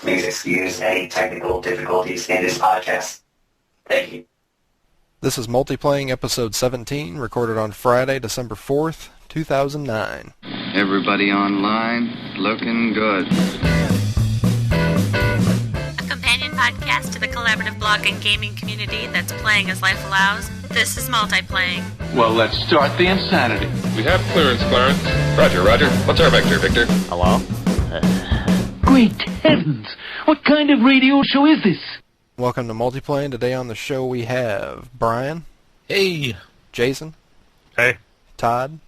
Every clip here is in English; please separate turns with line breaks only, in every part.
Please excuse any technical difficulties in this podcast. Thank you.
This is Multiplaying episode 17, recorded on Friday, December 4th, 2009.
Everybody online, looking good.
A companion podcast to the collaborative blog and gaming community that's playing as life allows. This is Multiplaying.
Well, let's start the insanity.
We have clearance, Clarence. Roger, Roger. What's our vector, Victor?
Hello?
Great heavens! What kind of radio show is this?
Welcome to Multiplaying. Today on the show we have Brian.
Hey.
Jason.
Hey.
Todd.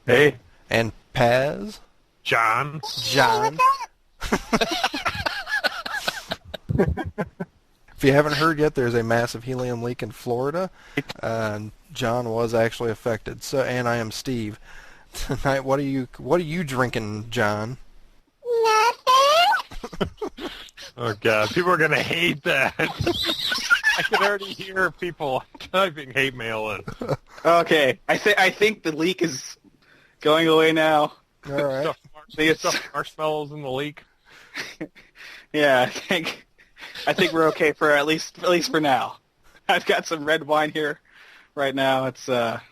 Hey.
And Paz.
John.
John. If you haven't heard yet, there's a massive helium leak in Florida. John was actually affected. So, and I am Steve. Tonight, what are you drinking, John?
Oh God, people are gonna hate that. I can already hear people typing hate mail in.
Okay, I think the leak is going away now.
All right.
Stuff marshmallows in the leak.
Yeah, I think we're okay for at least for now. I've got some red wine here right now. It's a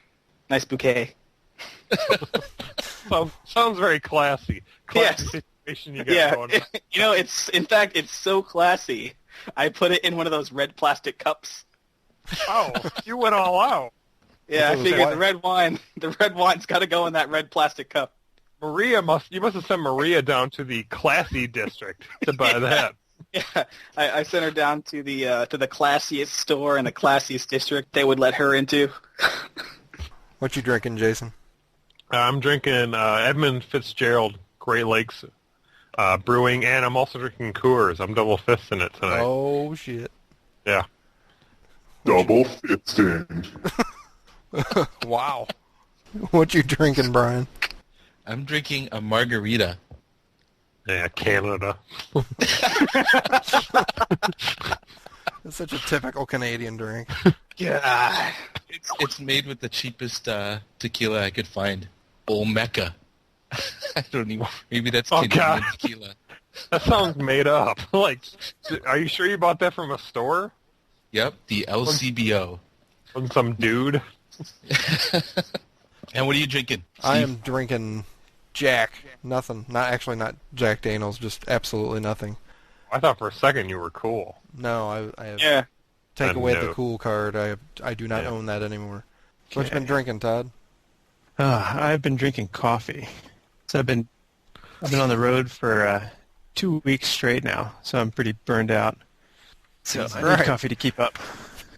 nice bouquet.
Sounds very classy.
Yes.
Situation you got going on.
You know, it's so classy. I put it in one of those red plastic cups.
Oh, you went all out.
Yeah, I figured the red wine's got to go in that red plastic cup.
You must have sent Maria down to the classy district to buy that.
Yeah, I sent her down to the classiest store in the classiest district they would let her into.
What you drinking, Jason?
I'm drinking Edmund Fitzgerald Great Lakes Brewing, and I'm also drinking Coors. I'm double fisting it tonight.
Oh, shit.
Yeah.
Double fisting.
Wow. What you drinking, Brian?
I'm drinking a margarita.
Yeah, Canada.
It's such a typical Canadian drink.
God.
It's made with the cheapest tequila I could find. Olmeca. I don't even. Maybe that's Canadian tequila.
That sounds made up. Like, are you sure you bought that from a store?
Yep, the LCBO.
From some dude?
And what are you drinking, Steve?
I am drinking Jack. Nothing. Not Jack Daniels, just absolutely nothing.
I thought for a second you were cool.
No, I have take away the
no.
cool card. I do not own that anymore. What you been drinking, Todd?
I've been drinking coffee. So I've been on the road for 2 weeks straight now, so I'm pretty burned out. So I need coffee to keep up.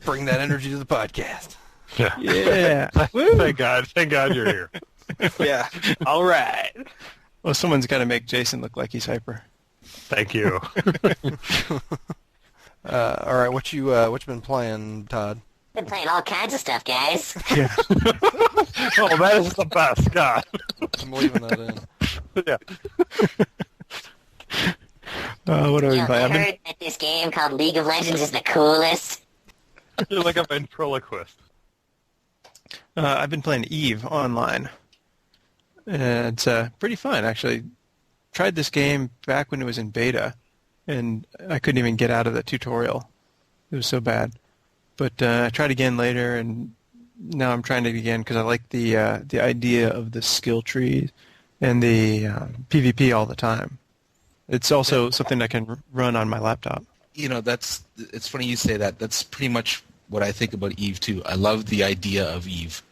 Bring that energy to the podcast.
Yeah.
Thank God you're here.
Yeah. All right.
Well, someone's got to make Jason look like he's hyper.
Thank you.
All right, what you been playing, Todd?
Been playing all kinds of stuff, guys.
Yeah.
Oh, that is the best, God.
I'm leaving that in.
Yeah.
What are we playing?
I heard that this game called League of Legends is the coolest.
You're like a ventriloquist.
I've been playing EVE Online. It's pretty fun, actually. Tried this game back when it was in beta, and I couldn't even get out of the tutorial. It was so bad. But I tried again later, and now I'm trying it again because I like the idea of the skill tree and the PvP all the time. It's also something I can run on my laptop.
You know, it's funny you say that. That's pretty much what I think about EVE, too. I love the idea of EVE,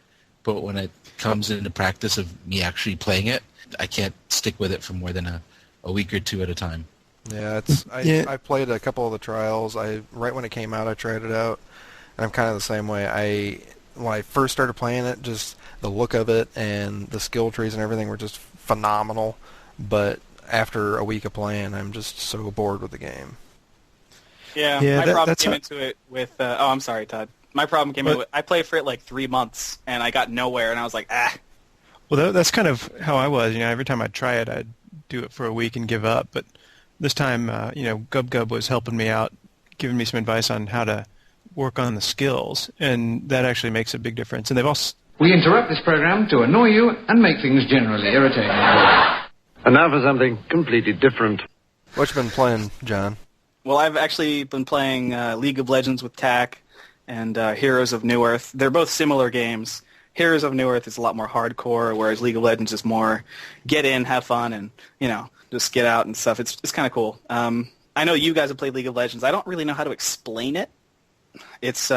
but when it comes into practice of me actually playing it, I can't stick with it for more than a week or two at a time.
Yeah, I played a couple of the trials. Right when it came out, I tried it out, and I'm kind of the same way. When I first started playing it, just the look of it and the skill trees and everything were just phenomenal, but after a week of playing, I'm just so bored with the game.
Yeah, my problem came into it with... I'm sorry, Todd. My problem came in with... I played for it like 3 months, and I got nowhere, and I was like,
Well, that's kind of how I was. You know, every time I'd try it, I'd do it for a week and give up. But this time, Gub Gub was helping me out, giving me some advice on how to work on the skills, and that actually makes a big difference. And they've also...
We interrupt this program to annoy you and make things generally irritating.
And now for something completely different.
What you been playing, John?
Well, I've actually been playing League of Legends with TAC and Heroes of New Earth. They're both similar games. Heroes of New Earth is a lot more hardcore, whereas League of Legends is more get in, have fun, and just get out and stuff. It's kind of cool. I know you guys have played League of Legends. I don't really know how to explain it. It's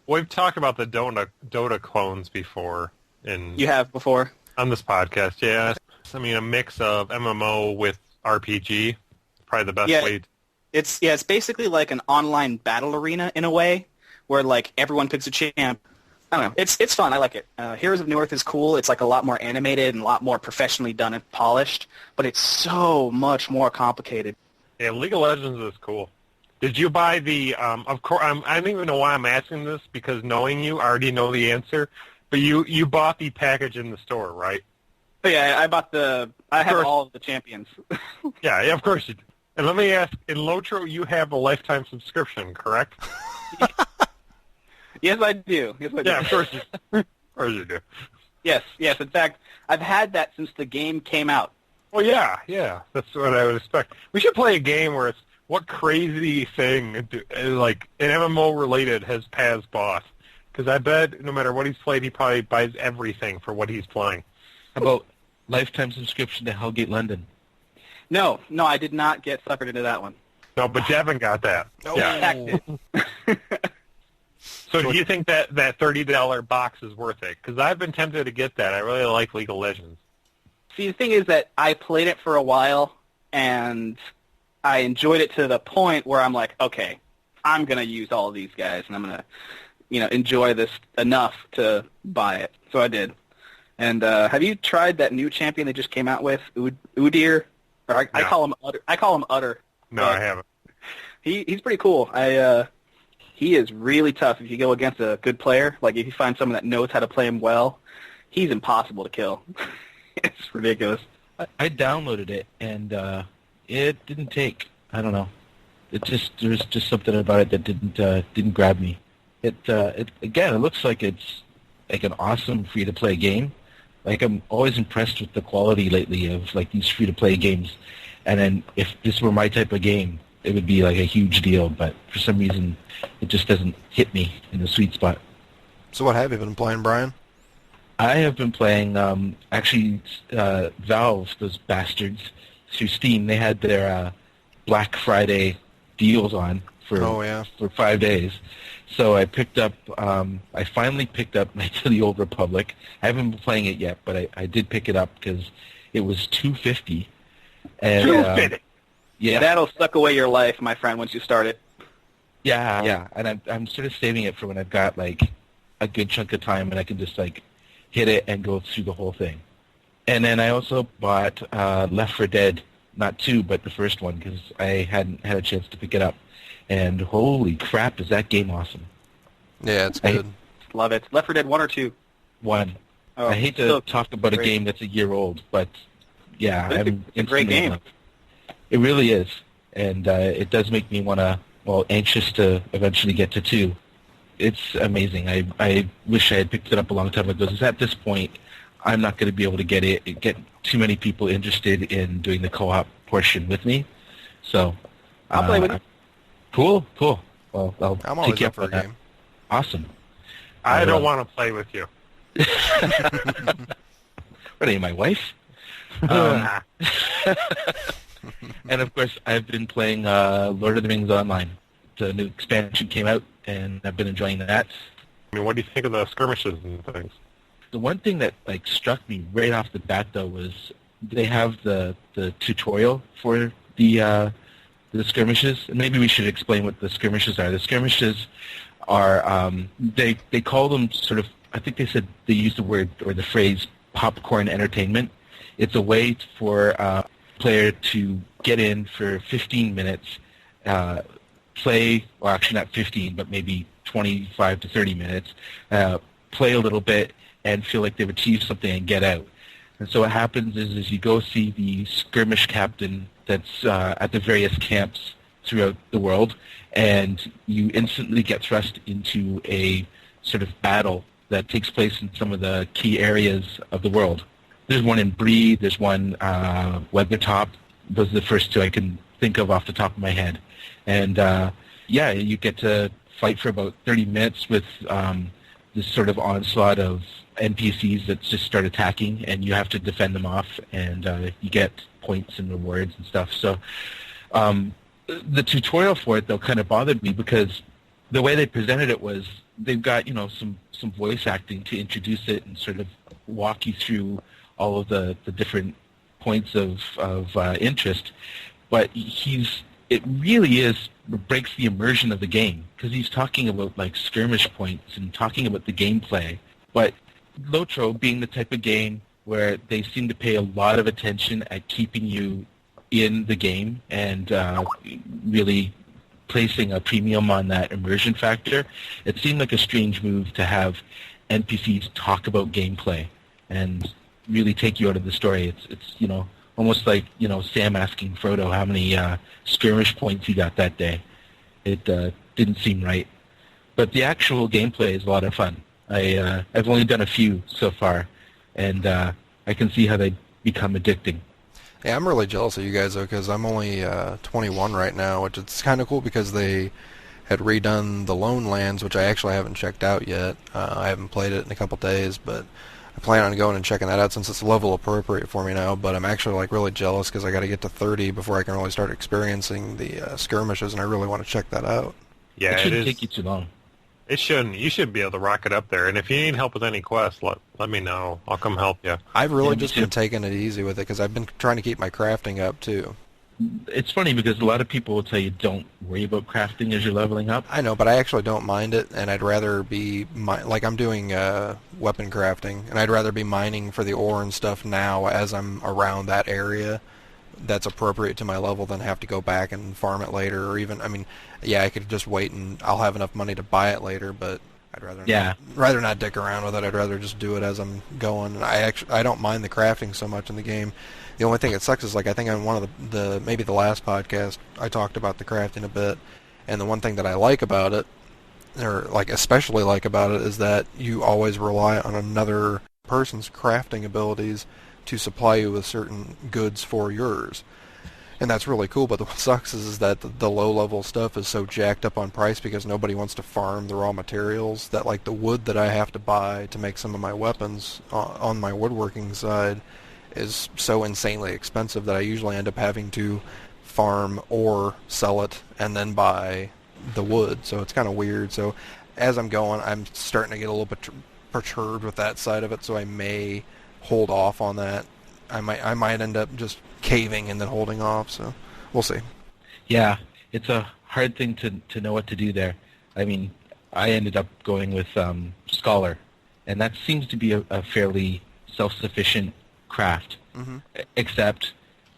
We've talked about the Dota clones before.
You have before?
On this podcast, yeah. I mean, a mix of MMO with RPG. Probably the best way.
It's basically like an online battle arena in a way, where like everyone picks a champ. I don't know. It's fun. I like it. Heroes of New Earth is cool. It's like a lot more animated and a lot more professionally done and polished, but it's so much more complicated.
Yeah, League of Legends is cool. Did you buy the? Of course, I don't even know why I'm asking this, because knowing you, I already know the answer. But you bought the package in the store, right?
Oh, yeah, I have all of the champions.
Yeah, of course you do. And let me ask, in Lotro, you have a lifetime subscription, correct?
Yes, I do.
Yeah, of course you do.
Yes. In fact, I've had that since the game came out.
Well, yeah. That's what I would expect. We should play a game where it's what crazy thing, like an MMO related, has Paz bought? Because I bet no matter what he's played, he probably buys everything for what he's playing.
How about lifetime subscription to Hellgate London?
No, I did not get suckered into that one.
No, but Devin got that.
Oh. Yeah.
So do you think that $30 box is worth it? Because I've been tempted to get that. I really like League of Legends.
See, the thing is that I played it for a while, and I enjoyed it to the point where I'm like, okay, I'm going to use all of these guys, and I'm going to, enjoy this enough to buy it. So I did. And have you tried that new champion they just came out with, Udyr? Or I call him Utter. I call him Utter.
No, I haven't.
He's pretty cool. He is really tough if you go against a good player. Like, if you find someone that knows how to play him well, he's impossible to kill. It's ridiculous.
I downloaded it, and it didn't take. I don't know. There's just something about it that didn't grab me. It looks like it's like an awesome free-to-play game. Like, I'm always impressed with the quality lately of like these free-to-play games. And then if this were my type of game, it would be like a huge deal. But for some reason, it just doesn't hit me in the sweet spot.
So what have you been playing, Brian?
I have been playing, Valve, those bastards, through Steam. They had their Black Friday deals on for 5 days. So I finally picked up Knights of the Old Republic. I haven't been playing it yet, but I did pick it up because it was $2.50. And,
$2.50?
Yeah.
That'll suck away your life, my friend, once you start it.
Yeah. And I'm sort of saving it for when I've got, like, a good chunk of time and I can just, like, hit it and go through the whole thing. And then I also bought Left 4 Dead, not 2, but the first one, because I hadn't had a chance to pick it up. And holy crap, is that game awesome.
Yeah, it's good.
Love it. Left 4 Dead 1 or 2?
1.
Oh,
I hate to talk about a game that's a year old, but yeah.
It's a great game.
It really is. And it does make me anxious to eventually get to 2. It's amazing. I wish I had picked it up a long time ago, because at this point, I'm not going to be able to get too many people interested in doing the co-op portion with me. So
I'll play with you.
Cool. Well,
I'm always up for a game.
Awesome.
I don't want to play with you.
What are you, my wife? And of course, I've been playing Lord of the Rings Online. The new expansion came out, and I've been enjoying that.
I mean, what do you think of the skirmishes and things?
The one thing that struck me right off the bat, though, was they have the tutorial for the skirmishes, and maybe we should explain what the skirmishes are. The skirmishes are they call them sort of, I think they said they used the word or the phrase popcorn entertainment. It's a way for a player to get in for 15 minutes, play, well, actually not 15, but maybe 25 to 30 minutes, play a little bit, and feel like they've achieved something and get out. And so what happens is you go see the skirmish captain that's at the various camps throughout the world, and you instantly get thrust into a sort of battle that takes place in some of the key areas of the world. There's one in Bree, there's one Weathertop. Those are the first two I can think of off the top of my head. And yeah, you get to fight for about 30 minutes with this sort of onslaught of NPCs that just start attacking, and you have to defend them off, and you get points and rewards and stuff. So the tutorial for it, though, kind of bothered me because the way they presented it was they've got, you know, some voice acting to introduce it and sort of walk you through all of the different points of interest, but it really breaks the immersion of the game because he's talking about like skirmish points and talking about the gameplay. But Lotro being the type of game where they seem to pay a lot of attention at keeping you in the game and really placing a premium on that immersion factor, it seemed like a strange move to have NPCs talk about gameplay and really take you out of the story. It's you know, almost like, you know, Sam asking Frodo how many skirmish points he got that day. It didn't seem right. But the actual gameplay is a lot of fun. I've only done a few so far, and I can see how they become addicting.
Yeah, I'm really jealous of you guys, though, because I'm only 21 right now, which it's kind of cool because they had redone the Lone Lands, which I actually haven't checked out yet. I haven't played it in a couple days, but I plan on going and checking that out since it's level appropriate for me now. But I'm actually like really jealous because I got to get to 30 before I can really start experiencing the skirmishes, and I really want to check that out.
Yeah,
it shouldn't take you too long.
It shouldn't. You should be able to rock it up there. And if you need help with any quests, let me know. I'll come help you.
I've really just been taking it easy with it because I've been trying to keep my crafting up too.
It's funny because a lot of people will tell you don't worry about crafting as you're leveling up.
I know, but I actually don't mind it, and I'd rather be like I'm doing weapon crafting, and I'd rather be mining for the ore and stuff now as I'm around that area that's appropriate to my level than have to go back and farm it later, or even, I mean, yeah, I could just wait and I'll have enough money to buy it later, but I'd rather not dick around with it. I'd rather just do it as I'm going. And I don't mind the crafting so much in the game. The only thing that sucks is, like, I think on one of the maybe the last podcast I talked about the crafting a bit, and the one thing that I like about it, or like especially like about it, is that you always rely on another person's crafting abilities to supply you with certain goods for yours. And that's really cool, but what sucks is that the low-level stuff is so jacked up on price because nobody wants to farm the raw materials, that like the wood that I have to buy to make some of my weapons on my woodworking side is so insanely expensive that I usually end up having to farm or sell it and then buy the wood. So it's kind of weird. So as I'm going, I'm starting to get a little bit perturbed with that side of it, so I may hold off on that. I might end up just caving and then holding off, so we'll see.
Yeah, it's a hard thing to know what to do there. I mean, I ended up going with Scholar, and that seems to be a fairly self-sufficient craft, except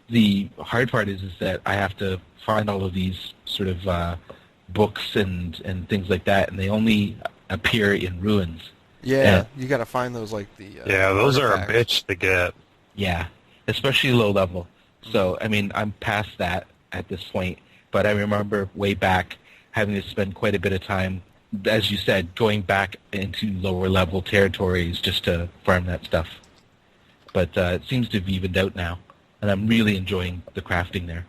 the hard part is that I have to find all of these sort of books and things like that, and they only appear in ruins.
Yeah, you got to find those, like the
yeah, those artifacts are a bitch to get.
Yeah, especially low level. So, I mean, I'm past that at this point, but I remember way back having to spend quite a bit of time, as you said, going back into lower level territories just to farm that stuff. But it seems to have evened out now, and I'm really enjoying the crafting there.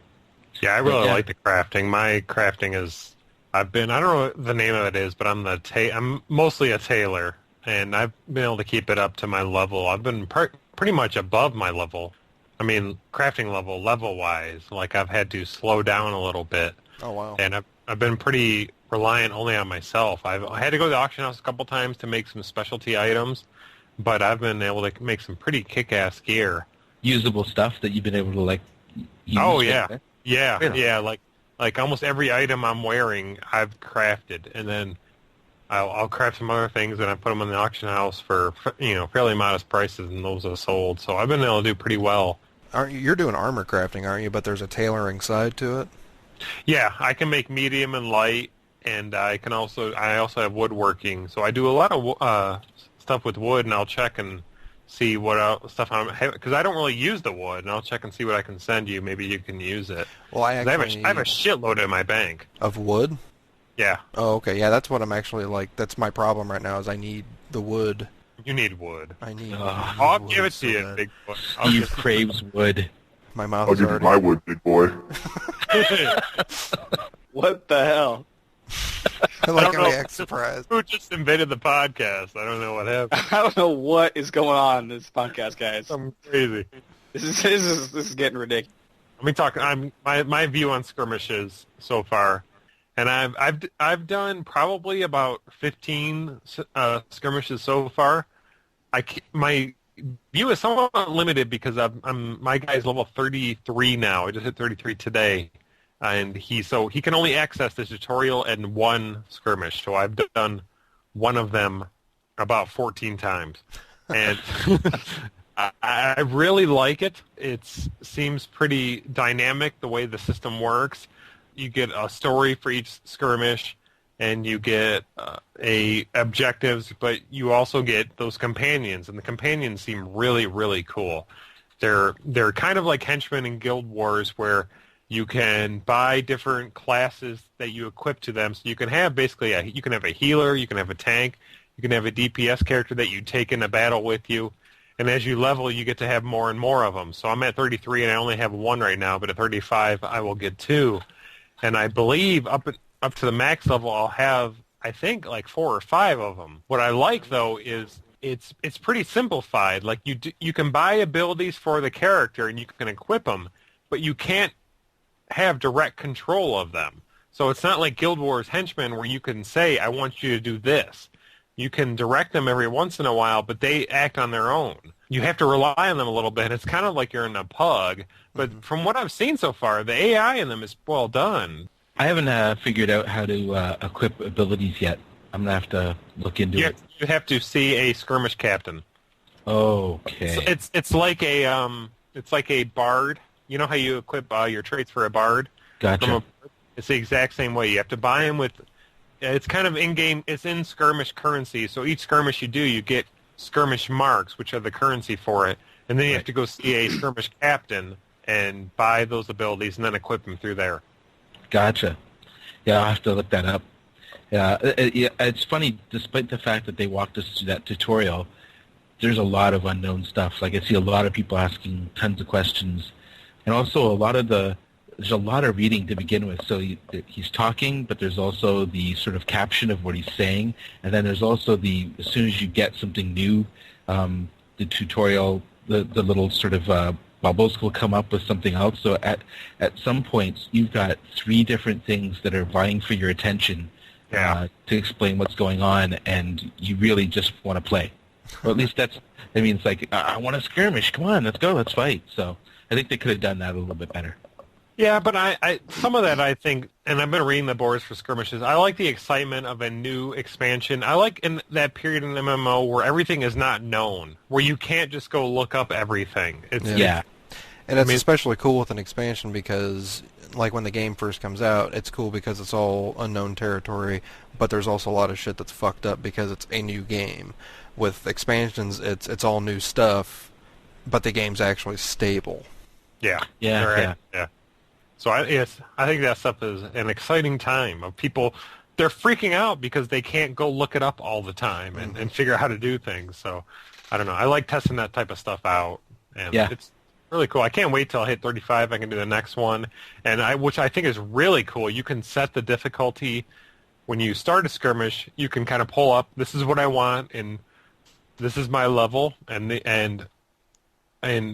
Yeah, I really like the crafting. My crafting is, I don't know what the name of it is, but I'm mostly a tailor, and I've been able to keep it up to my level. I've been pretty much above my level. I mean, crafting level-wise. Like, I've had to slow down a little bit.
Oh, wow.
And I've been pretty reliant only on myself. I had to go to the auction house a couple times to make some specialty items, but I've been able to make some pretty kick-ass gear.
Usable stuff that you've been able to, like, use?
Oh, yeah. Right? Yeah. Like almost every item I'm wearing, I've crafted. And then I'll craft some other things, and I put them in the auction house for, fairly modest prices, and those are sold. So I've been able to do pretty well.
You're doing armor crafting, aren't you? But there's a tailoring side to it?
Yeah, I can make medium and light, and I also have woodworking. So I do a lot of stuff with wood, and I'll check and see what stuff because I don't really use the wood, and I'll check and see what I can send you. Maybe you can use it.
Well, I have a
shitload in my bank
of wood.
Yeah.
Oh, okay. Yeah, that's what I'm actually like. That's my problem right now. Is I need the wood.
You need wood.
I need.
I'll give it to you, Bigfoot.
Steve craves wood.
My mouth
I'll
is
give you
already...
my wood, big boy.
What the hell?
I like how he acts surprised.
Who just invaded the podcast? I don't know what happened.
I don't know what is going on in this podcast, guys.
I'm crazy.
This is getting ridiculous.
Let me talk. My view on skirmishes so far, and I've done probably about 15 skirmishes so far. My view is somewhat limited because my guy's level 33 now. I just hit 33 today, and he can only access the tutorial and one skirmish. So I've done one of them about 14 times, and I really like it. It seems pretty dynamic the way the system works. You get a story for each skirmish, and you get objectives, but you also get those companions, and the companions seem really, really cool. They're kind of like henchmen in Guild Wars, where you can buy different classes that you equip to them. So you can have basically you can have a healer, you can have a tank, you can have a DPS character that you take in a battle with you. And as you level, you get to have more and more of them. So I'm at 33, and I only have one right now. But at 35, I will get two. And I believe up to the max level, I'll have, I think, like 4 or 5 of them. What I like, though, is it's pretty simplified. Like you can buy abilities for the character, and you can equip them, but you can't have direct control of them. So it's not like Guild Wars Henchmen, where you can say, I want you to do this. You can direct them every once in a while, but they act on their own. You have to rely on them a little bit. It's kind of like you're in a pug. But from what I've seen so far, the AI in them is well done.
I haven't figured out how to equip abilities yet. I'm going to have to look into it.
You have to see a skirmish captain.
Okay.
So it's like a bard. You know how you equip your traits for a bard?
Gotcha.
It's the exact same way. You have to buy them with... It's kind of in-game. It's in skirmish currency. So each skirmish you do, you get skirmish marks, which are the currency for it. And then you have to go see a skirmish captain and buy those abilities and then equip them through there.
Gotcha. Yeah, I'll have to look that up. Yeah, it's funny, despite the fact that they walked us through that tutorial, there's a lot of unknown stuff. Like, I see a lot of people asking tons of questions. And also there's a lot of reading to begin with. So he's talking, but there's also the sort of caption of what he's saying. And then there's also as soon as you get something new, the tutorial, the little sort of bubbles will come up with something else. So at some points, you've got 3 different things that are vying for your attention to explain what's going on, and you really just want to play. Or at least it's like, I want to skirmish. Come on, let's go, let's fight. So I think they could have done that a little bit better.
Yeah, but I some of that I think, and I've been reading the boards for skirmishes, I like the excitement of a new expansion. I like in that period in MMO where everything is not known, where you can't just go look up everything.
And it's especially cool with an expansion because, like, when the game first comes out, it's cool because it's all unknown territory, but there's also a lot of shit that's fucked up because it's a new game. With expansions, it's all new stuff, but the game's actually stable.
Yeah. So I think that stuff is an exciting time of people. They're freaking out because they can't go look it up all the time and figure out how to do things. So I don't know. I like testing that type of stuff out, and it's really cool. I can't wait till I hit 35. I can do the next one, and which I think is really cool. You can set the difficulty when you start a skirmish. You can kind of pull up. This is what I want, and this is my level, and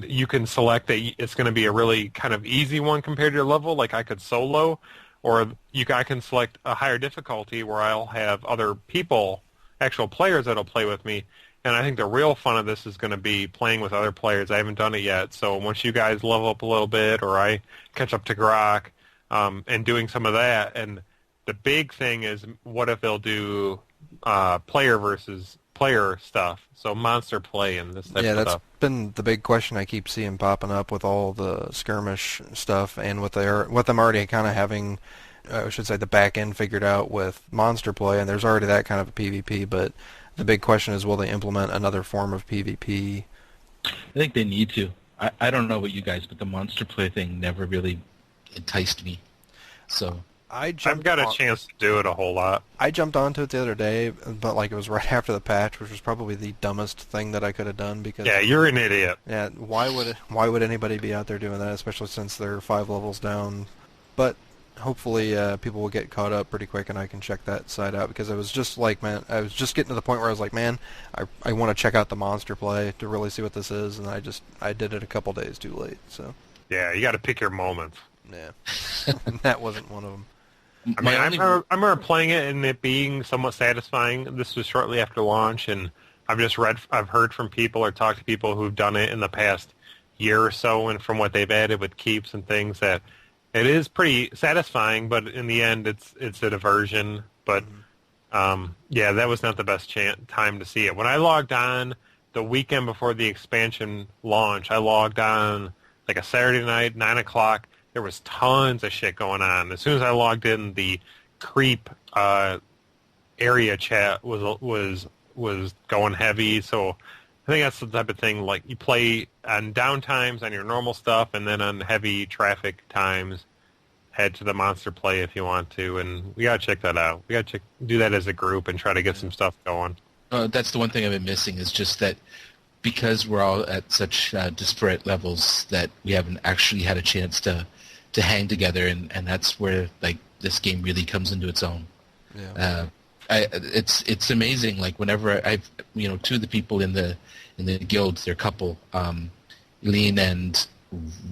you can select that it's going to be a really kind of easy one compared to your level, like I could solo, or I can select a higher difficulty where I'll have other people, actual players that'll play with me. And I think the real fun of this is going to be playing with other players. I haven't done it yet, so once you guys level up a little bit, or I catch up to Grok, and doing some of that. And the big thing is, what if they'll do player versus player stuff, so monster play and this type of stuff.
Yeah, that's been the big question I keep seeing popping up with all the skirmish stuff, and with them already kind of having, I should say, the back end figured out with monster play, and there's already that kind of a PvP, but the big question is, will they implement another form of PvP?
I think they need to. I don't know about you guys, but the monster play thing never really enticed me. So
I've got a chance to do it a whole lot.
I jumped onto it the other day, but like it was right after the patch, which was probably the dumbest thing that I could have done because.
Yeah, you're an idiot.
Yeah, why would anybody be out there doing that, especially since they're 5 levels down? But hopefully people will get caught up pretty quick, and I can check that side out because I was just like, man, I was just getting to the point where I was like, man, I want to check out the monster play to really see what this is, and I did it a couple days too late. So.
Yeah, you got to pick your moments.
Yeah, that wasn't one of them.
I mean, I remember playing it and it being somewhat satisfying. This was shortly after launch, and I've heard from people or talked to people who've done it in the past year or so, and from what they've added with keeps and things, that it is pretty satisfying. But in the end, it's a diversion. But yeah, that was not the best time to see it. When I logged on the weekend before the expansion launch, I logged on like a Saturday night, 9 o'clock. There was tons of shit going on. As soon as I logged in, the creep area chat was going heavy. So I think that's the type of thing, like you play on downtimes on your normal stuff, and then on heavy traffic times, head to the monster play if you want to. And we gotta check that out. We gotta do that as a group and try to get some stuff going.
That's the one thing I've been missing is just that. Because we're all at such disparate levels that we haven't actually had a chance to hang together, and that's where like this game really comes into its own.
Yeah.
It's amazing. Like whenever I've two of the people in the guild, they're a couple, Lean and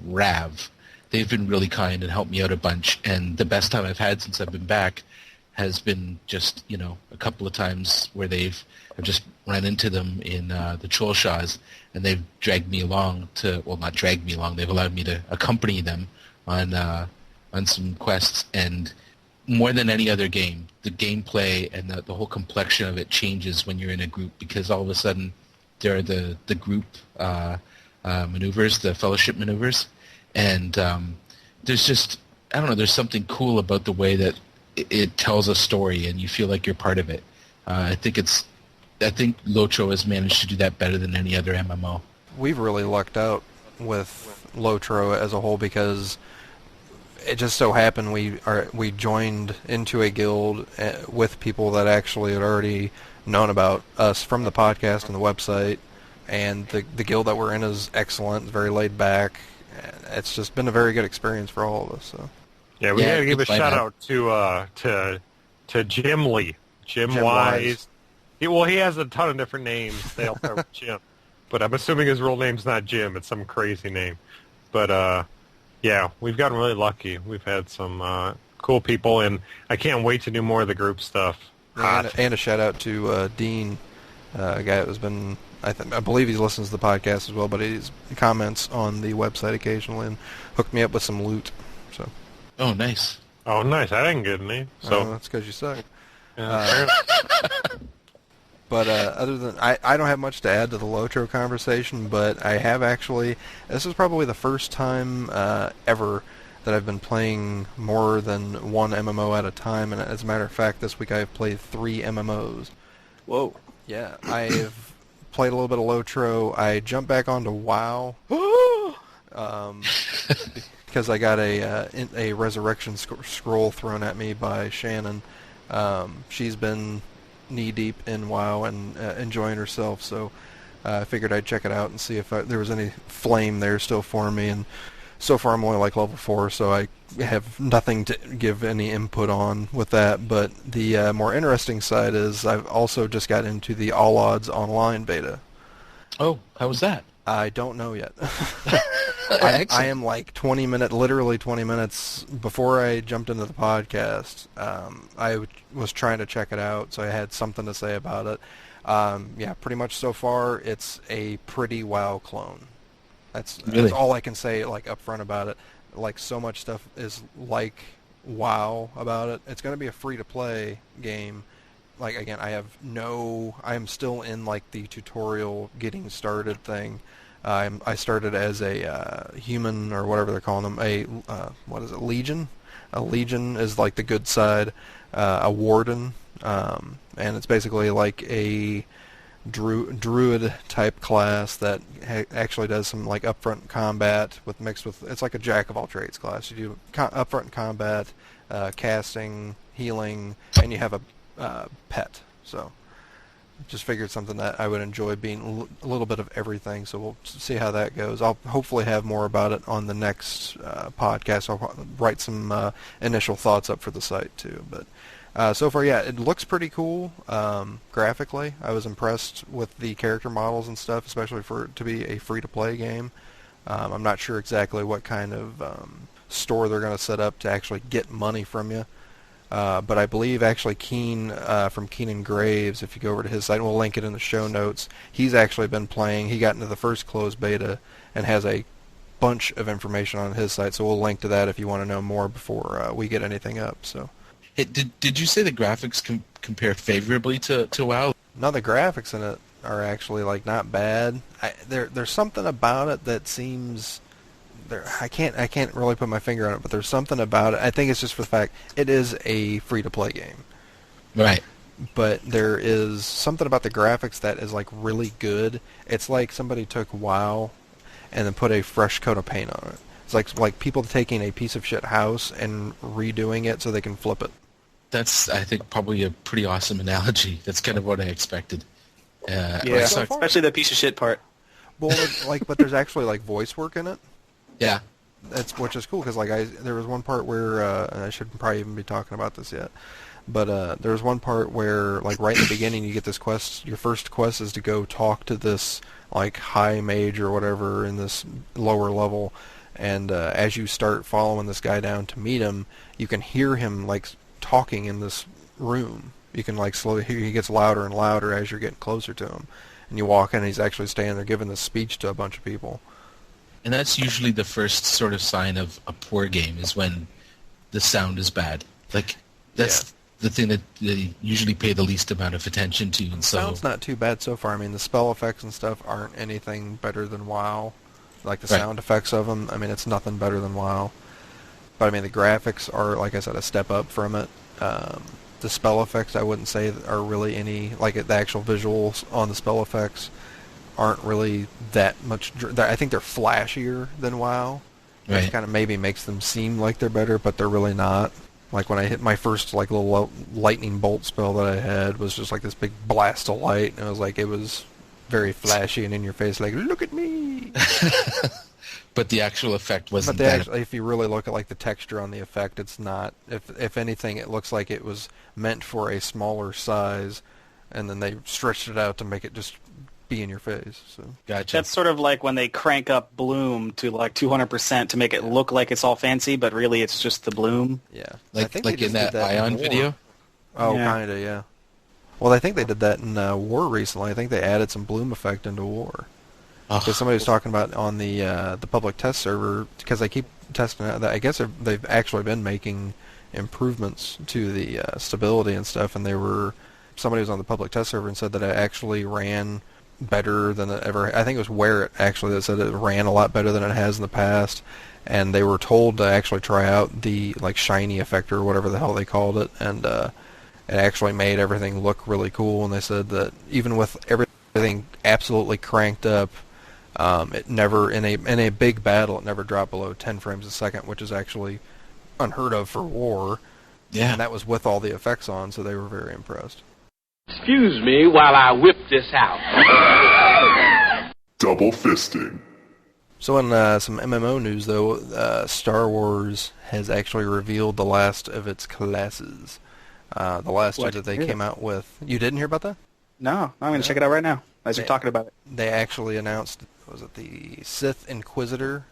Rav. They've been really kind and helped me out a bunch. And the best time I've had since I've been back has been just a couple of times where I've just ran into them in the Cholshas, and they've dragged me along not dragged me along, they've allowed me to accompany them on some quests. And more than any other game, the gameplay and the whole complexion of it changes when you're in a group, because all of a sudden there are the group maneuvers, the fellowship maneuvers, and there's just, I don't know, there's something cool about the way that it tells a story and you feel like you're part of it. I think Lotro has managed to do that better than any other MMO.
We've really lucked out with Lotro as a whole because it just so happened we joined into a guild with people that actually had already known about us from the podcast and the website, and the guild that we're in is excellent, very laid back. It's just been a very good experience for all of us. So.
Yeah, we gotta give a shout out to Jim Lee, Jim Wise. Well, he has a ton of different names. They all start with Jim, but I'm assuming his real name's not Jim. It's some crazy name. But yeah, we've gotten really lucky. We've had some cool people, and I can't wait to do more of the group stuff.
And a shout out to Dean, a guy that has been, I believe he listens to the podcast as well, but he comments on the website occasionally and hooked me up with some loot. So.
Oh, nice.
Oh, nice. I didn't get any. So
that's because you suck.
Yeah,
but other than I don't have much to add to the Lotro conversation, but I have actually. This is probably the first time ever that I've been playing more than one MMO at a time, and as a matter of fact, this week I have played 3 MMOs.
Whoa.
Yeah, I've played a little bit of Lotro. I jumped back onto WoW. Because I got a resurrection scroll thrown at me by Shannon. She's been knee-deep in WoW and enjoying herself, so I figured I'd check it out and see if there was any flame there still for me. And so far I'm only like level 4, so I have nothing to give any input on with that. But the more interesting side is I've also just got into the Allods Online beta.
Oh, how was that?
I don't know yet. I am like literally 20 minutes before I jumped into the podcast. I was trying to check it out, so I had something to say about it. Yeah, pretty much so far, it's a pretty WoW clone. That's all I can say, like, up front about it. Like, so much stuff is like WoW about it. It's going to be a free-to-play game. Like, again, I am still in, like, the tutorial getting started thing. I started as a human, or whatever they're calling them, what is it, Legion? A Legion is like the good side, a Warden, and it's basically like a druid type class that actually does some like upfront combat mixed with, it's like a jack of all trades class. You do upfront combat, casting, healing, and you have a pet. So just figured something that I would enjoy, being a little bit of everything. So we'll see how that goes. I'll hopefully have more about it on the next podcast. I'll write some initial thoughts up for the site too. But so far, yeah, it looks pretty cool graphically. I was impressed with the character models and stuff, especially for it to be a free-to-play game. I'm not sure exactly what kind of store they're going to set up to actually get money from you. But I believe actually Keen from Keenan Graves, if you go over to his site, and we'll link it in the show notes, he's actually been playing. He got into the first closed beta and has a bunch of information on his site, so we'll link to that if you want to know more before we get anything up. So,
Hey, did you say the graphics compare favorably to WoW?
No, the graphics in it are actually like not bad. There's something about it that seems... I can't really put my finger on it, but there's something about it. I think it's just for the fact it is a free-to-play game.
Right.
But there is something about the graphics that is like really good. It's like somebody took WoW and then put a fresh coat of paint on it. It's like people taking a piece of shit house and redoing it so they can flip it.
That's, I think, probably a pretty awesome analogy. That's kind of what I expected.
Yeah, especially the piece of shit part.
Well, but there's actually like voice work in it.
Yeah,
which is cool because there was one part where and I shouldn't probably even be talking about this yet, but there was one part where like right in the beginning you get this quest. Your first quest is to go talk to this like high mage or whatever in this lower level, and as you start following this guy down to meet him, you can hear him like talking in this room. You can like slowly hear he gets louder and louder as you're getting closer to him, and you walk in and he's actually standing there giving this speech to a bunch of people.
And that's usually the first sort of sign of a poor game, is when the sound is bad. Like, that's the thing that they usually pay the least amount of attention to. And so
sound's not too bad so far. I mean, the spell effects and stuff aren't anything better than WoW. Like the sound effects of them, I mean, it's nothing better than WoW. But I mean, the graphics are, like I said, a step up from it. The spell effects, I wouldn't say are really any, like the actual visuals on the spell effects aren't really that much. I think they're flashier than WoW, which kind of maybe makes them seem like they're better, but they're really not. Like when I hit my first like little lightning bolt spell that I had was just like this big blast of light, and it was very flashy and in your face, like look at me.
But the actual effect wasn't.
But if you really look at like the texture on the effect, it's not. If anything, it looks like it was meant for a smaller size, and then they stretched it out to make it just be in your face. So
gotcha.
That's sort of like when they crank up bloom to like 200% to make it look like it's all fancy, but really it's just the bloom.
Yeah,
like in that Ion video.
Oh, kind of, yeah. Well, I think they did that in War recently. I think they added some bloom effect into War. Because somebody was talking about on the public test server, because they keep testing it. I guess they've actually been making improvements to the stability and stuff, and somebody was on the public test server and said that it actually ran better than it ever. I think it was Wear It actually that said it ran a lot better than it has in the past, and they were told to actually try out the like shiny effect or whatever the hell they called it, and it actually made everything look really cool. And they said that even with everything absolutely cranked up, it never in a big battle it never dropped below 10 frames a second, which is actually unheard of for War.
Yeah,
and that was with all the effects on, so they were very impressed.
Excuse me while I whip this out.
Double fisting.
So in some MMO news, though, Star Wars has actually revealed the last of its classes. The last two that they came out with. You didn't hear about that?
No, I'm going to check it out right now as you're talking about it.
They actually announced, the Sith Inquisitor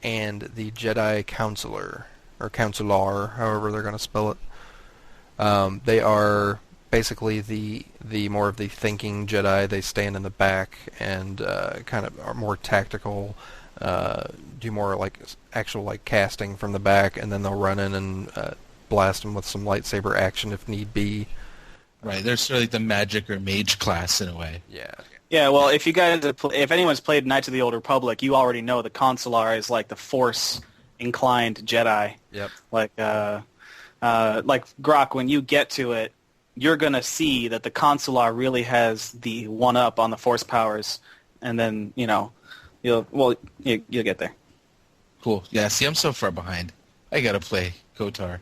and the Jedi Counselor, or Counselor, however they're going to spell it. They are basically the more of the thinking Jedi. They stand in the back and kind of are more tactical, do more like actual like casting from the back, and then they'll run in and blast them with some lightsaber action if need be.
Right, they're sort of like the magic or mage class in a way.
Yeah.
Yeah, well, if anyone's played Knights of the Old Republic, you already know the Consular is like the Force-inclined Jedi.
Yep.
Like Grok, when you get to it, you're gonna see that the Consular really has the one-up on the Force powers, and then you'll get there.
Cool. Yeah. See, I'm so far behind. I gotta play KOTOR.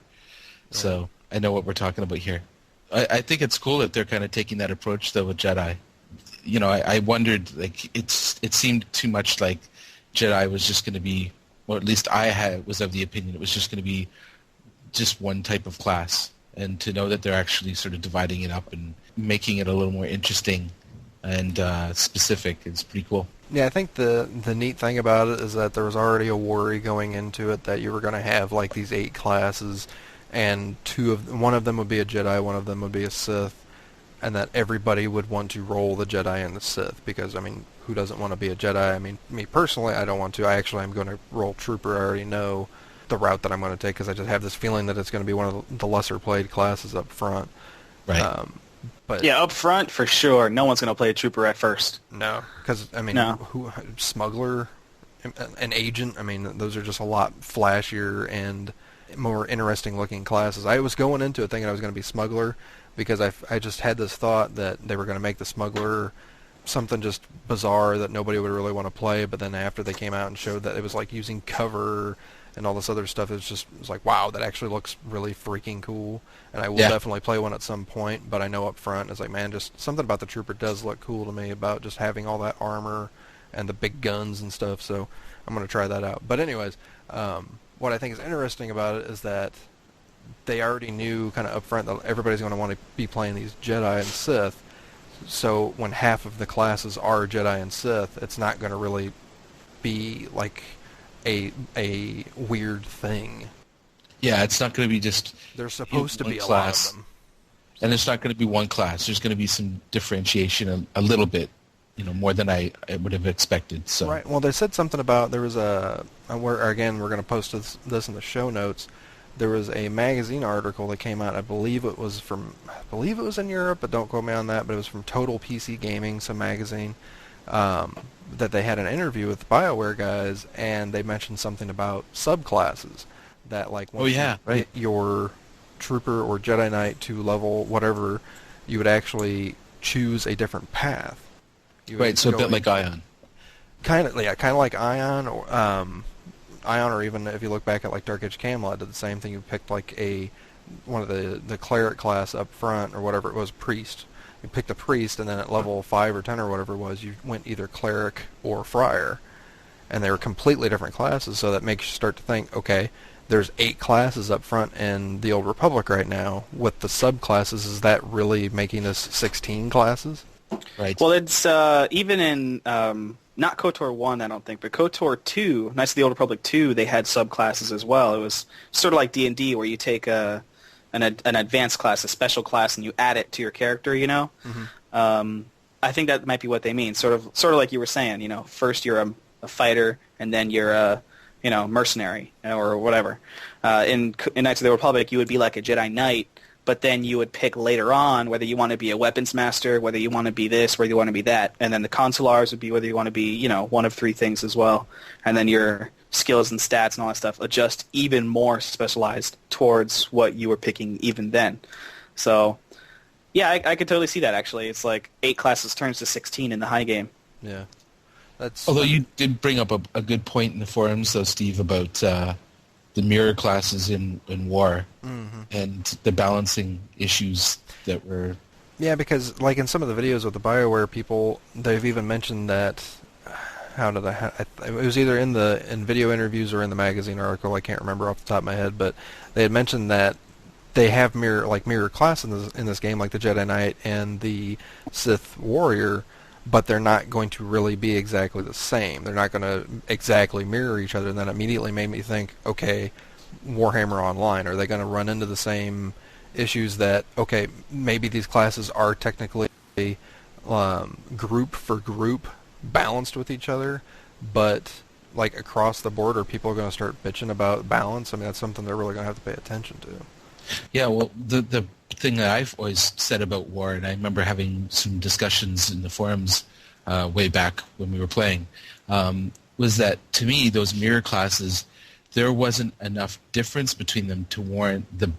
So I know what we're talking about here. I think it's cool that they're kind of taking that approach, though, with Jedi. You know, I wondered, like, it seemed too much like Jedi was just going to be, or at least I was of the opinion it was just going to be just one type of class. And to know that they're actually sort of dividing it up and making it a little more interesting and specific is pretty cool.
Yeah, I think the neat thing about it is that there was already a worry going into it that you were going to have like these 8 classes, and one of them would be a Jedi, one of them would be a Sith, and that everybody would want to roll the Jedi and the Sith because, I mean, who doesn't want to be a Jedi? I mean, me personally, I don't want to. I actually am going to roll Trooper. I already know the route that I'm going to take because I just have this feeling that it's going to be one of the lesser played classes up front.
Right.
But
yeah, up front for sure. No one's going to play a Trooper at first.
No, because I mean, Smuggler, an Agent. I mean, those are just a lot flashier and more interesting looking classes. I was going into it thinking I was going to be Smuggler because I just had this thought that they were going to make the Smuggler something just bizarre that nobody would really want to play. But then after they came out and showed that it was like using cover and all this other stuff, it was like, wow, that actually looks really freaking cool. And I will definitely play one at some point, but I know up front, it's like, man, just something about the Trooper does look cool to me about just having all that armor and the big guns and stuff, so I'm going to try that out. But anyways, what I think is interesting about it is that they already knew kind of up front that everybody's going to want to be playing these Jedi and Sith, so when half of the classes are Jedi and Sith, it's not going to really be like a weird thing.
Yeah, it's not going to be just...
There's supposed to be a
class.
lot of them.
And it's not going to be one class. There's going to be some differentiation a little bit, more than I would have expected. So.
Right. Well, they said something about there was again, we're going to post this in the show notes. There was a magazine article that came out. I believe it was in Europe, but don't quote me on that. But it was from Total PC Gaming, some magazine, that they had an interview with the BioWare guys, and they mentioned something about subclasses. That like once you hit your Trooper or Jedi Knight to level whatever, you would actually choose a different path.
Right, so a bit like Ion.
Kind of like Ion, or even if you look back at like Dark Age Camelot, did the same thing. You picked like one of the cleric class up front or whatever it was, priest. You picked a priest, and then at level 5 or 10 or whatever it was, you went either cleric or friar, and they were completely different classes. So that makes you start to think, okay, there's 8 classes up front in the Old Republic right now. With the subclasses, is that really making us 16 classes?
Right.
Well, it's even in not KOTOR 1, I don't think, but KOTOR 2, Knights of the Old Republic 2, they had subclasses as well. It was sort of like D&D where you take an advanced class, a special class, and you add it to your character, Mm-hmm. I think that might be what they mean. Sort of like you were saying, first you're a fighter, and then you're a mercenary, or whatever. In Knights of the Republic, you would be like a Jedi Knight, but then you would pick later on whether you want to be a weapons master, whether you want to be this, whether you want to be that. And then the consulars would be whether you want to be, one of 3 things as well. And then your skills and stats and all that stuff adjust even more specialized towards what you were picking even then. So, yeah, I could totally see that, actually. It's like 8 classes turns to 16 in the high game.
Yeah.
Although you did bring up a good point in the forums, though, Steve, about the mirror classes in War,
mm-hmm.
and the balancing issues that were...
Yeah, because like in some of the videos with the BioWare people, they've even mentioned that... it was either in video interviews or in the magazine article, I can't remember off the top of my head, but they had mentioned that they have mirror class in this game, like the Jedi Knight and the Sith Warrior, but they're not going to really be exactly the same. They're not going to exactly mirror each other, and that immediately made me think, okay, Warhammer Online, are they going to run into the same issues that, okay, maybe these classes are technically group for group balanced with each other, but like across the board, are people going to start bitching about balance? I mean, that's something they're really going to have to pay attention to.
Yeah, well, the thing that I've always said about War, and I remember having some discussions in the forums way back when we were playing, was that to me, those mirror classes, there wasn't enough difference between them to warrant the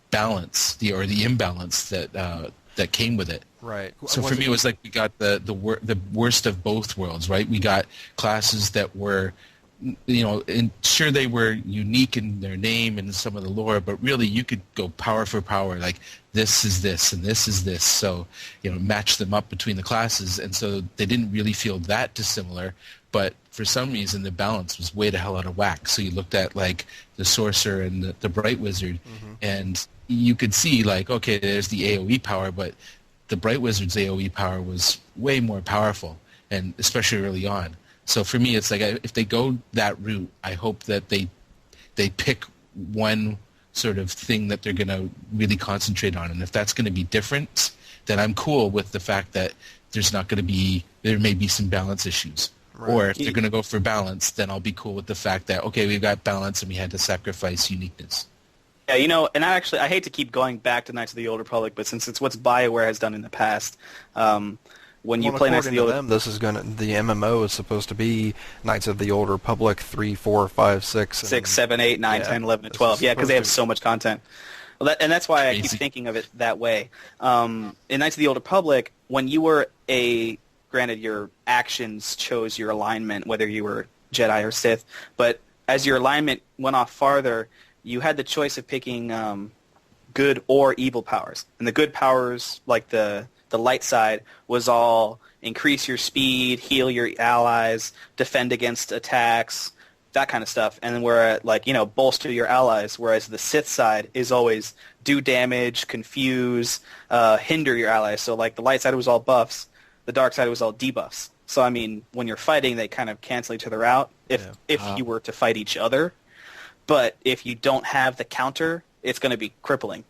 balance, or the imbalance that came with it.
Right.
So for me, it was like we got the worst of both worlds, right? We got classes that were sure they were unique in their name and some of the lore, but really you could go power for power, like this is this and this is this. So, match them up between the classes, and so they didn't really feel that dissimilar. But for some reason, the balance was way the hell out of whack. So you looked at like the sorcerer and the bright wizard, and you could see like, okay, there's the AoE power, but the bright wizard's AoE power was way more powerful, and especially early on. So for me, it's like if they go that route, I hope that they pick one sort of thing that they're going to really concentrate on. And if that's going to be different, then I'm cool with the fact that there may be some balance issues. Right. Or if they're going to go for balance, then I'll be cool with the fact that, okay, we've got balance and we had to sacrifice uniqueness.
Yeah, and I hate to keep going back to Knights of the Old Republic, but since it's what BioWare has done in the past, when you play Knights of the Old
Republic, the MMO is supposed to be Knights of the Old Republic 3, 4, 5, 6,
6, 7, 8, 9, 10, 11, and 12. Yeah, because they have so much content. Well, that's why I keep thinking of it that way. In Knights of the Old Republic, when you were granted your actions chose your alignment, whether you were Jedi or Sith, but as your alignment went off farther, you had the choice of picking good or evil powers. And the good powers, like the light side, was all increase your speed, heal your allies, defend against attacks, that kind of stuff. And then where bolster your allies, whereas the Sith side is always do damage, confuse, hinder your allies. So like the light side was all buffs, the dark side was all debuffs. So I mean, when you're fighting, they kind of cancel each other out if you were to fight each other. But if you don't have the counter, it's going to be crippling.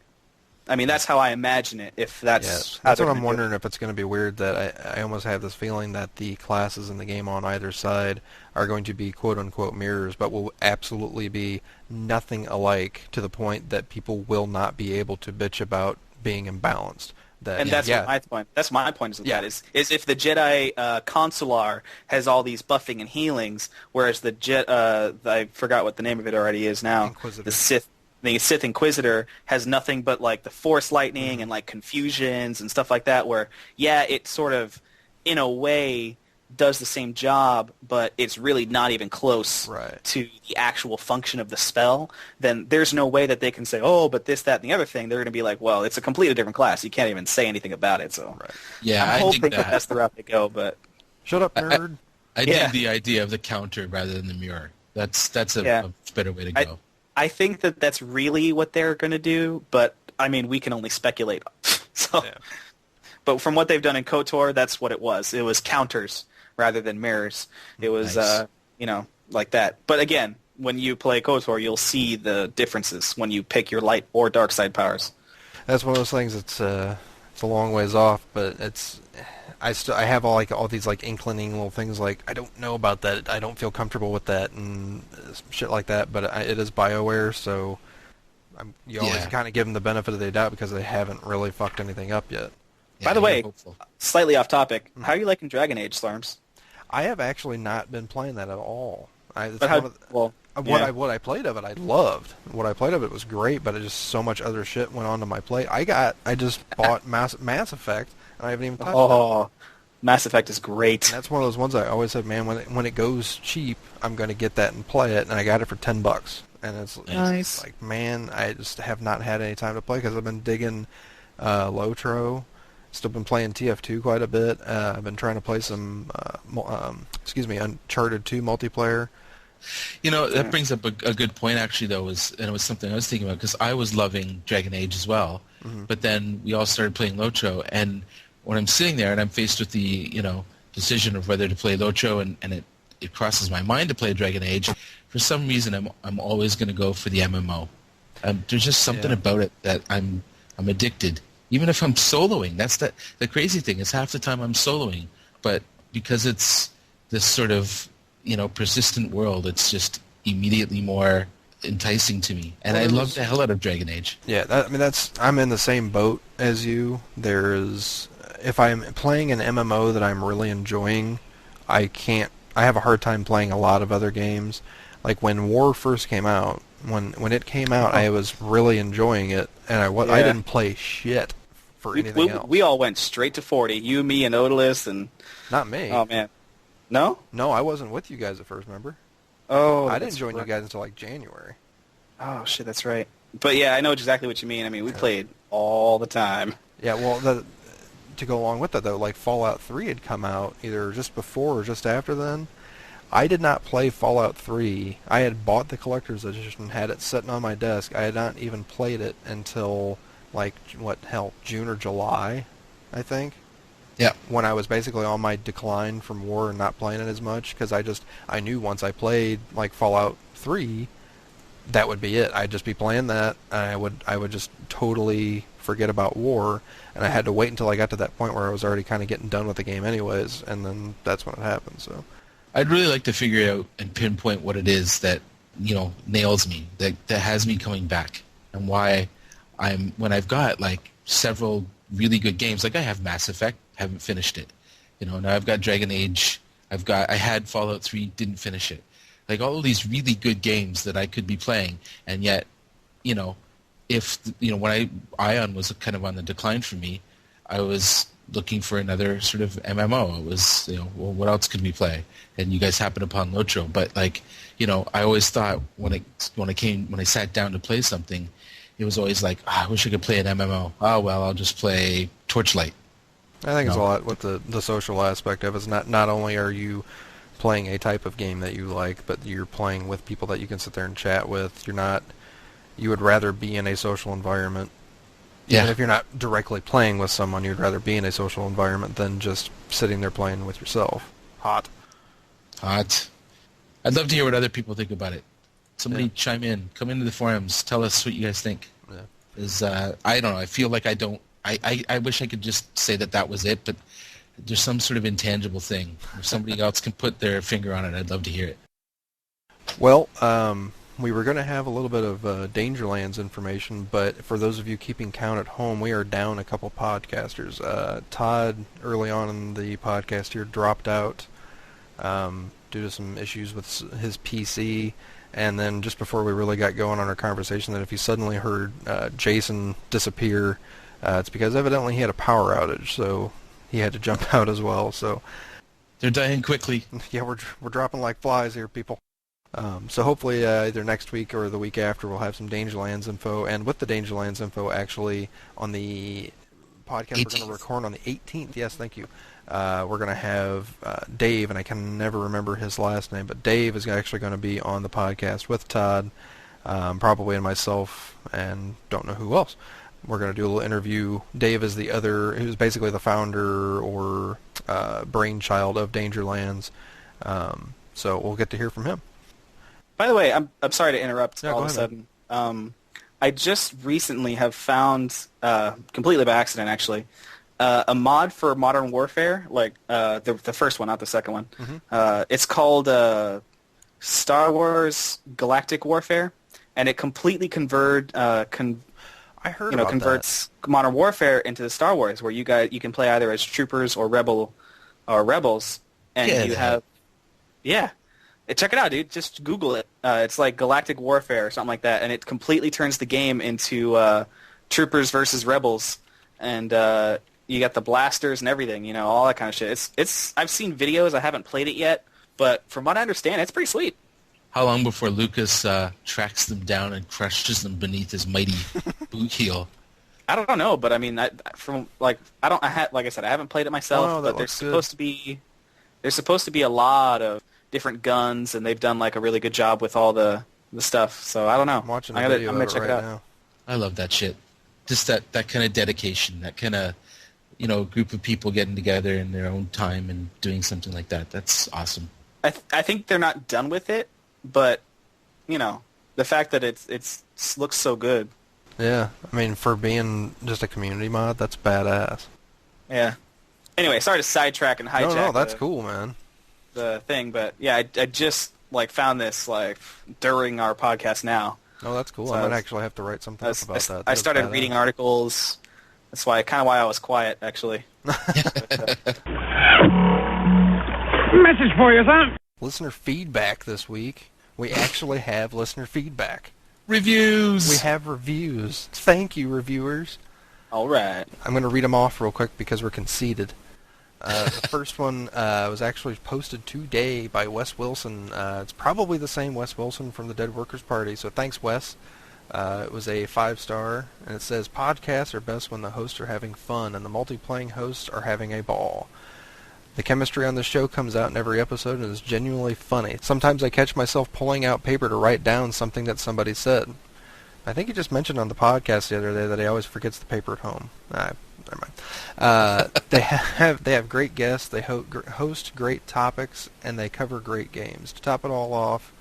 I mean, that's how I imagine it. If that's
what I'm wondering, if it's going to be weird that I almost have this feeling that the classes in the game on either side are going to be quote-unquote mirrors, but will absolutely be nothing alike to the point that people will not be able to bitch about being imbalanced.
That's my point. That's my point. Is if the Jedi Consular has all these buffing and healings, whereas the I forgot what the name of it already is now. Inquisitor. The Sith Inquisitor has nothing but like the Force lightning and like confusions and stuff like that. Where it sort of, in a way, does the same job, but it's really not even close to the actual function of the spell. Then there's no way that they can say, oh, but this, that, and the other thing. They're going to be like, well, it's a completely different class. You can't even say anything about it. So I'm hoping that that's the route they go. But
shut up, nerd.
I dig the idea of the counter rather than the mirror. That's a better way to go.
I think that that's really what they're going to do, but I mean, we can only speculate. But from what they've done in KOTOR, that's what it was. It was counters rather than mirrors. It was, like that. But again, when you play KOTOR, you'll see the differences when you pick your light or dark side powers.
That's one of those things. It's a long ways off, but I have all these like inclining little things like I don't know about that, I don't feel comfortable with that and shit like that. But it is BioWare, so you always kind of give them the benefit of the doubt because they haven't really fucked anything up yet.
By the way, slightly off topic, how are you liking Dragon Age, Slurms?
I have actually not been playing that at all. What I played of it, I loved. What I played of it was great, but just so much other shit went onto my plate. I just bought Mass Effect, and I haven't even touched it.
Mass Effect is great.
And that's one of those ones I always said, man, when it goes cheap, I'm going to get that and play it, and I got it for $10. And it's
nice.
Like, man, I just have not had any time to play because I've been digging Lotro. Still been playing TF2 quite a bit. I've been trying to play some, Uncharted 2 multiplayer.
That brings up a good point, actually, though, and it was something I was thinking about, because I was loving Dragon Age as well, but then we all started playing Lotro, and when I'm sitting there and I'm faced with the, decision of whether to play Lotro, and it crosses my mind to play Dragon Age, for some reason I'm always going to go for the MMO. There's just something about it that I'm addicted. Even if I'm soloing, the crazy thing is half the time I'm soloing, but because it's this sort of persistent world, it's just immediately more enticing to me, and I love the hell out of Dragon Age.
Yeah, I'm in the same boat as you. If I'm playing an MMO that I'm really enjoying, I have a hard time playing a lot of other games. Like when War first came out, when it came out, I was really enjoying it, and I didn't play shit for anything else.
We all went straight to 40. You, me, and Odalus, and
not me.
Oh man, no,
I wasn't with you guys at first. Remember?
Oh,
I didn't join you guys until like January.
Oh shit, that's right. But yeah, I know exactly what you mean. I mean, we played all the time.
Yeah, well, to go along with that though, like Fallout 3 had come out either just before or just after then. I did not play Fallout 3. I had bought the collector's edition, had it sitting on my desk. I had not even played it until like June or July, I think.
Yeah.
When I was basically on my decline from war and not playing it as much, because I knew once I played like Fallout 3, that would be it. I'd just be playing that, and I would just totally forget about war, and I had to wait until I got to that point where I was already kind of getting done with the game anyways, and then that's when it happened. So
I'd really like to figure out and pinpoint what it is that nails me, that has me coming back, and why when I've got like several really good games, like I have Mass Effect, haven't finished it. Now I've got Dragon Age, I had Fallout 3, didn't finish it. Like all of these really good games that I could be playing, and yet, when Ion was kind of on the decline for me, I was looking for another sort of MMO. It was, well, what else could we play? And you guys happened upon Lotro, but like, I always thought when I sat down to play something, it was always like, I wish I could play an MMO. Oh well, I'll just play Torchlight.
I think it's a lot with the social aspect of it. It's not only are you playing a type of game that you like, but you're playing with people that you can sit there and chat with. You would rather be in a social environment.
Yeah.
Even if you're not directly playing with someone, you'd rather be in a social environment than just sitting there playing with yourself. Hot.
I'd love to hear what other people think about it. Somebody chime in. Come into the forums. Tell us what you guys think. Yeah. I don't know. I feel like I don't. I wish I could just say that was it, but there's some sort of intangible thing. If somebody else can put their finger on it, I'd love to hear it.
Well, we were going to have a little bit of Dangerlands information, but for those of you keeping count at home, we are down a couple podcasters. Todd, early on in the podcast here, dropped out due to some issues with his PC, and then just before we really got going on our conversation, that if you suddenly heard Jason disappear, it's because evidently he had a power outage, so he had to jump out as well. So
they're dying quickly.
Yeah, we're dropping like flies here, people. So hopefully either next week or the week after we'll have some Dangerlands info, and with the Dangerlands info actually on the podcast 18th. We're going to record on the 18th. Yes, thank you. We're going to have Dave, and I can never remember his last name, but Dave is actually going to be on the podcast with Todd, probably and myself, and don't know who else. We're going to do a little interview. Dave is who's basically the founder or brainchild of Dangerlands, so we'll get to hear from him.
By the way, I'm sorry to interrupt all of a
ahead.
sudden. I just recently have found, completely by accident actually, a mod for Modern Warfare, like the first one, not the second one.
Mm-hmm.
It's called Star Wars Galactic Warfare, and it completely converts Modern Warfare into the Star Wars, where you can play either as troopers or rebels, and you have check it out, dude. Just Google it. It's like Galactic Warfare or something like that, and it completely turns the game into troopers versus rebels, and you got the blasters and everything, all that kind of shit. It's I've seen videos. I haven't played it yet, but from what I understand, it's pretty sweet.
How long before Lucas tracks them down and crushes them beneath his mighty boot heel?
I don't know, but I mean, like I said, I haven't played it myself, but there's supposed to be a lot of different guns, and they've done like a really good job with all the stuff. So I don't know.
I'm watching
I'm gonna check it out
now.
I love that shit. Just that kind of dedication, that kind of group of people getting together in their own time and doing something like that. That's awesome.
I think they're not done with it, but the fact that it looks so good.
Yeah, I mean, for being just a community mod, that's badass.
Yeah. Anyway, sorry to sidetrack and hijack.
No, that's cool, man.
The thing, but yeah, I just found this during our podcast now.
Oh, that's cool. So I might actually have to write something up about that.
I started reading articles. That's why I was quiet, actually.
Message for you, son.
Listener feedback this week. We actually have listener feedback.
Reviews.
We have reviews. Thank you, reviewers.
All right.
I'm going to read them off real quick because we're conceited. The first one was actually posted today by Wes Wilson. It's probably the same Wes Wilson from the Dead Workers Party, so thanks, Wes. It was a 5-star, and it says, podcasts are best when the hosts are having fun and the multiplaying hosts are having a ball. The chemistry on the show comes out in every episode and is genuinely funny. Sometimes I catch myself pulling out paper to write down something that somebody said. I think he just mentioned on the podcast the other day that he always forgets the paper at home. Never mind. They have great guests, they host great topics, and they cover great games. To top it all off,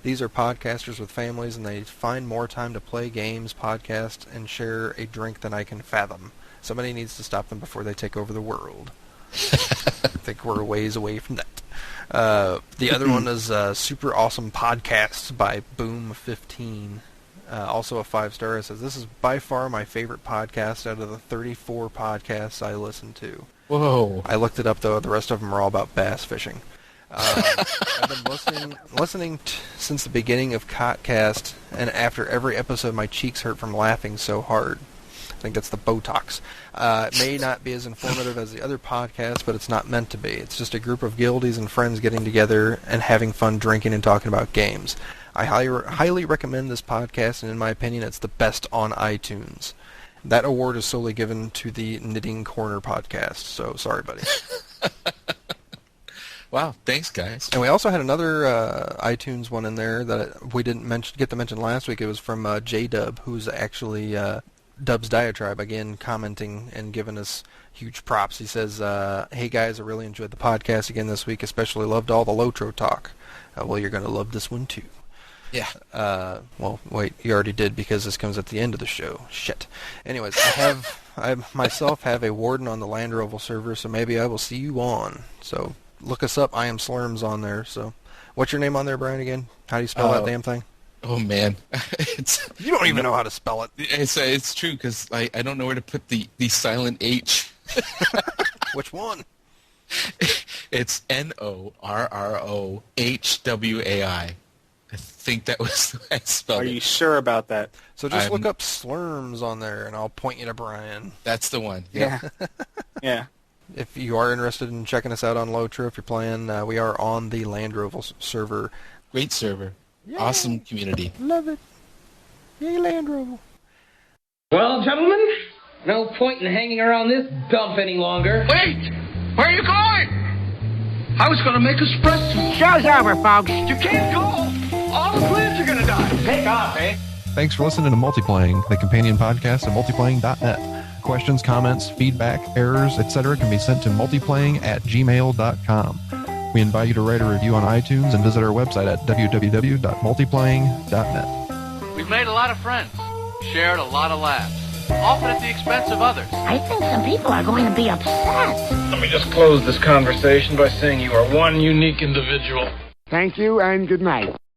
these are podcasters with families, and they find more time to play games, podcast, and share a drink than I can fathom. Somebody needs to stop them before they take over the world. I think we're a ways away from that. The other one is Super Awesome Podcasts by Boom15. Also a 5-star. It says, this is by far my favorite podcast out of the 34 podcasts I listen to.
Whoa.
I looked it up, though. The rest of them are all about bass fishing. I've been listening since the beginning of Cotcast, and after every episode my cheeks hurt from laughing so hard. I think that's the Botox. It may not be as informative as the other podcasts, but it's not meant to be. It's just a group of guildies and friends getting together and having fun drinking and talking about games. I highly recommend this podcast, and in my opinion, it's the best on iTunes. That award is solely given to the Knitting Corner podcast, so sorry, buddy.
Wow, thanks, guys.
And we also had another iTunes one in there that we didn't get to mention last week. It was from J-Dub, who's actually Dub's Diatribe, again, commenting and giving us huge props. He says, hey, guys, I really enjoyed the podcast again this week, especially loved all the Lotro talk. Well, you're going to love this one, too.
Yeah.
Well, wait, you already did because this comes at the end of the show. Shit. Anyways, I myself have a warden on the Land Roval server, so maybe I will see you on. So look us up. I am Slurms on there. So what's your name on there, Brian, again? How do you spell that damn thing?
Oh, man.
You don't even know how to spell it.
It's true because I don't know where to put the silent H.
Which one?
It's Norrohwai. I think that was the way I spelled it.
Are you sure about that?
So just look up Slurms on there, and I'll point you to Brian.
That's the one.
Yeah. Yeah.
If you are interested in checking us out on Lotro, if you're playing, we are on the Land Roval server.
Great server. Yeah. Awesome community.
Love it. Yay, Land Roval.
Well, gentlemen, no point in hanging around this dump any longer.
Wait! Where are you going? I was going to make espresso.
Show's over, folks.
You can't go. All the plants are going to die.
Take off, eh?
Thanks for listening to Multiplaying, the companion podcast at multiplaying.net. Questions, comments, feedback, errors, etc. can be sent to multiplaying@gmail.com. We invite you to write a review on iTunes and visit our website at www.multiplaying.net.
We've made a lot of friends, shared a lot of laughs, often at the expense of others.
I think some people are going to be upset.
Let me just close this conversation by saying you are one unique individual.
Thank you and good night.